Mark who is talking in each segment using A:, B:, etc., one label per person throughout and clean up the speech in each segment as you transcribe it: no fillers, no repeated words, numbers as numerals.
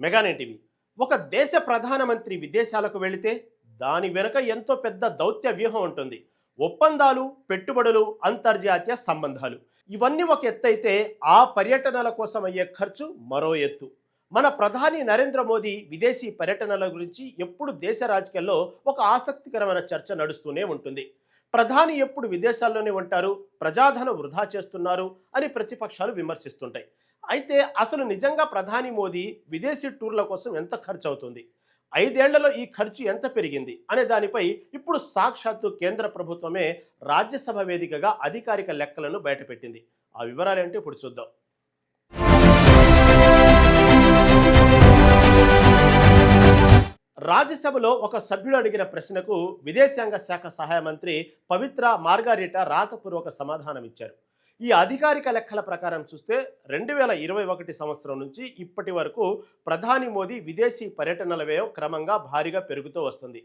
A: మెగానెటివి. ఒక దేశ ప్రధానమంత్రి విదేశాలకు వెళితే దాని వెనుక ఎంతో పెద్ద దౌత్య వ్యూహం ఉంటుంది. ఒప్పందాలు, పెట్టుబడులు, అంతర్జాతీయ సంబంధాలు ఇవన్నీ ఒక ఎత్తైతే ఆ పర్యటనల కోసం అయ్యే ఖర్చు మరో ఎత్తు. మన ప్రధాని నరేంద్ర మోదీ విదేశీ పర్యటనల గురించి ఎప్పుడు దేశ రాజకీయాల్లో ఒక ఆసక్తికరమైన చర్చ నడుస్తూనే ఉంటుంది. ప్రధాని ఎప్పుడు విదేశాల్లోనే ఉంటారు, ప్రజాధనం వృధా చేస్తున్నారు అని ప్రతిపక్షాలు విమర్శిస్తుంటాయి. అయితే అసలు నిజంగా ప్రధాని మోదీ విదేశీ టూర్ల కోసం ఎంత ఖర్చు అవుతుంది, 5 ఏళ్లలో ఈ ఖర్చు ఎంత పెరిగింది అనే దానిపై ఇప్పుడు సాక్షాత్తు కేంద్ర ప్రభుత్వమే రాజ్యసభ వేదికగా అధికారిక లెక్కలను బయటపెట్టింది. ఆ వివరాలు ఏంటో ఇప్పుడు చూద్దాం. రాజ్యసభలో ఒక సభ్యుడు అడిగిన ప్రశ్నకు విదేశాంగ శాఖ సహాయ మంత్రి పవిత్ర మార్గారిటా రాతపూర్వక సమాధానం ఇచ్చారు. ఈ అధికారిక లెక్కల ప్రకారం చూస్తే 2021 సంవత్సరం నుంచి ఇప్పటి వరకు ప్రధాని మోదీ విదేశీ పర్యటనల వ్యయం క్రమంగా భారీగా పెరుగుతూ వస్తుంది.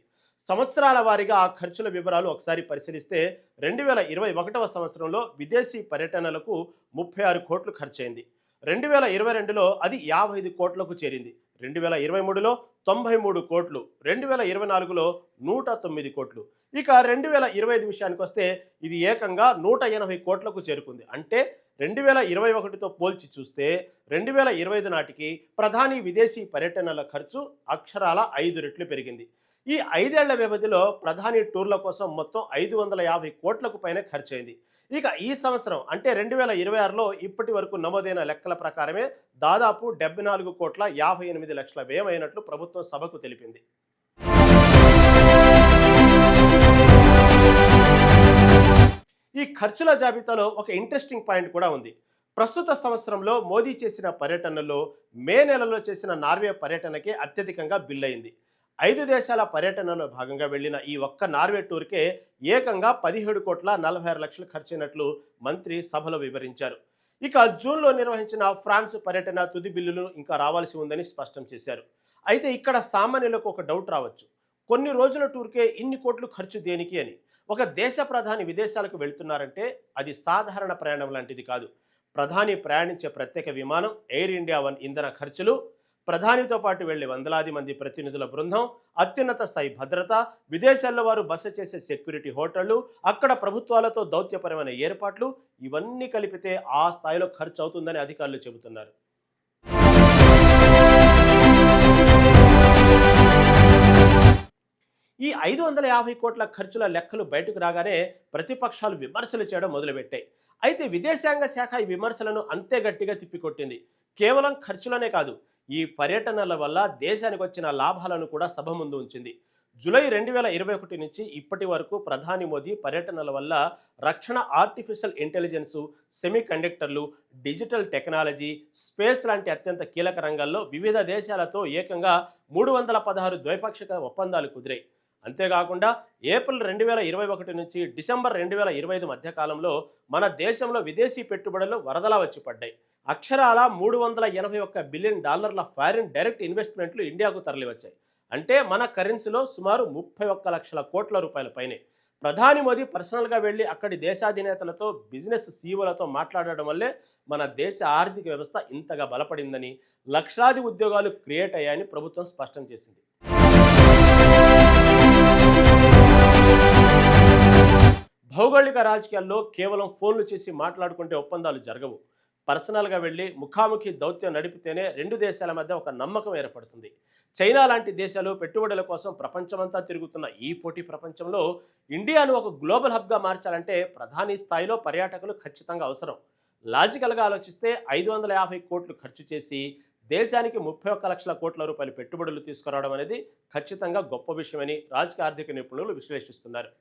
A: సంవత్సరాల వారీగా ఆ ఖర్చుల వివరాలు ఒకసారి పరిశీలిస్తే 2021వ సంవత్సరంలో విదేశీ పర్యటనలకు 36 కోట్లు ఖర్చయింది. 2022లో అది 55 కోట్లకు చేరింది. 2023లో 93 కోట్లు, 2024లో 109 కోట్లు. ఇక 2025 విషయానికి వస్తే ఇది ఏకంగా 180 కోట్లకు చేరుకుంది. అంటే 2021తో పోల్చి చూస్తే 2025 నాటికి ప్రధాని విదేశీ పర్యటనల ఖర్చు అక్షరాల 5 రెట్లు పెరిగింది. ఈ 5 ఏళ్ల వ్యవధిలో ప్రధాని టూర్ల కోసం మొత్తం 550 కోట్లకు పైన ఖర్చయింది. ఇక ఈ సంవత్సరం అంటే 2026లో ఇప్పటి వరకు నమోదైన లెక్కల ప్రకారమే దాదాపు 74 కోట్ల 58 లక్షల వ్యయం అయినట్లు ప్రభుత్వం సభకు తెలిపింది. ఈ ఖర్చుల జాబితాలో ఒక ఇంట్రెస్టింగ్ పాయింట్ కూడా ఉంది. ప్రస్తుత సంవత్సరంలో మోదీ చేసిన పర్యటనలో మే నెలలో చేసిన నార్వే పర్యటనకే అత్యధికంగా బిల్ అయింది. 5 దేశాల పర్యటనలో భాగంగా వెళ్లిన ఈ ఒక్క నార్వే టూర్కే ఏకంగా 17 కోట్ల 46 లక్షలు ఖర్చయినట్లు మంత్రి సభలో వివరించారు. ఇక జూన్లో నిర్వహించిన ఫ్రాన్స్ పర్యటన తుది బిల్లులు ఇంకా రావాల్సి ఉందని స్పష్టం చేశారు. అయితే ఇక్కడ సామాన్యులకు ఒక డౌట్ రావచ్చు, కొన్ని రోజుల టూర్కే ఇన్ని కోట్లు ఖర్చు దేనికి అని. ఒక దేశ ప్రధాని విదేశాలకు వెళ్తున్నారంటే అది సాధారణ ప్రయాణం లాంటిది కాదు. ప్రధాని ప్రయాణించే ప్రత్యేక విమానం, ఎయిర్ ఇండియా వన్ ఇంధన ఖర్చులు, ప్రధానితో పాటు వెళ్లే వందలాది మంది ప్రతినిధుల బృందం, అత్యున్నత స్థాయి భద్రత, విదేశాల్లో వారు బస చేసే సెక్యూరిటీ హోటళ్లు, అక్కడ ప్రభుత్వాలతో దౌత్యపరమైన ఏర్పాట్లు ఇవన్నీ కలిపితే ఆ స్థాయిలో ఖర్చు అవుతుందని అధికారులు చెబుతున్నారు. ఈ 550 కోట్ల ఖర్చుల లెక్కలు బయటకు రాగానే ప్రతిపక్షాలు విమర్శలు చేయడం మొదలుపెట్టాయి. అయితే విదేశాంగ శాఖ ఈ విమర్శలను అంతే గట్టిగా తిప్పికొట్టింది. కేవలం ఖర్చులనే కాదు, ఈ పర్యటనల వల్ల దేశానికి వచ్చిన లాభాలను కూడా సభ ముందు ఉంచింది. జూలై 2021 నుంచి ఇప్పటి వరకు ప్రధాని మోదీ పర్యటనల వల్ల రక్షణ, ఆర్టిఫిషియల్ ఇంటెలిజెన్స్, సెమీ కండక్టర్లు, డిజిటల్ టెక్నాలజీ, స్పేస్ లాంటి అత్యంత కీలక రంగాల్లో వివిధ దేశాలతో ఏకంగా 316 ద్వైపాక్షిక ఒప్పందాలు కుదిరాయి. అంతేకాకుండా ఏప్రిల్ 2021 నుంచి డిసెంబర్ 2025 మధ్య కాలంలో మన దేశంలో విదేశీ పెట్టుబడులు వరదలా వచ్చి పడ్డాయి. అక్షరాల $381 బిలియన్ ఫారిన్ డైరెక్ట్ ఇన్వెస్ట్మెంట్లు ఇండియాకు తరలివచ్చాయి. అంటే మన కరెన్సీలో సుమారు 31 లక్షల కోట్ల రూపాయల పైనే. ప్రధాని మోదీ పర్సనల్గా వెళ్ళి అక్కడి దేశాధినేతలతో, బిజినెస్ సీఈఓలతో మాట్లాడడం వల్లే మన దేశ ఆర్థిక వ్యవస్థ ఇంతగా బలపడిందని, లక్షలాది ఉద్యోగాలు క్రియేట్ అయ్యాయని ప్రభుత్వం స్పష్టం చేసింది. భౌగోళిక రాజకీయాల్లో కేవలం ఫోన్లు చేసి మాట్లాడుకుంటే ఒప్పందాలు జరగవు. పర్సనల్గా వెళ్ళి ముఖాముఖి దౌత్యం నడిపితేనే 2 దేశాల మధ్య ఒక నమ్మకం ఏర్పడుతుంది. చైనా లాంటి దేశాలు పెట్టుబడుల కోసం ప్రపంచమంతా తిరుగుతున్న ఈ పోటీ ప్రపంచంలో ఇండియాను ఒక గ్లోబల్ హబ్గా మార్చాలంటే ప్రధాని స్థాయిలో పర్యాటకులు ఖచ్చితంగా అవసరం. లాజికల్గా ఆలోచిస్తే 550 కోట్లు ఖర్చు చేసి దేశానికి 31 లక్షల కోట్ల రూపాయల పెట్టుబడులు తీసుకురావడం అనేది ఖచ్చితంగా గొప్ప విషయమని రాజకీయ ఆర్థిక నిపుణులు విశ్లేషిస్తున్నారు.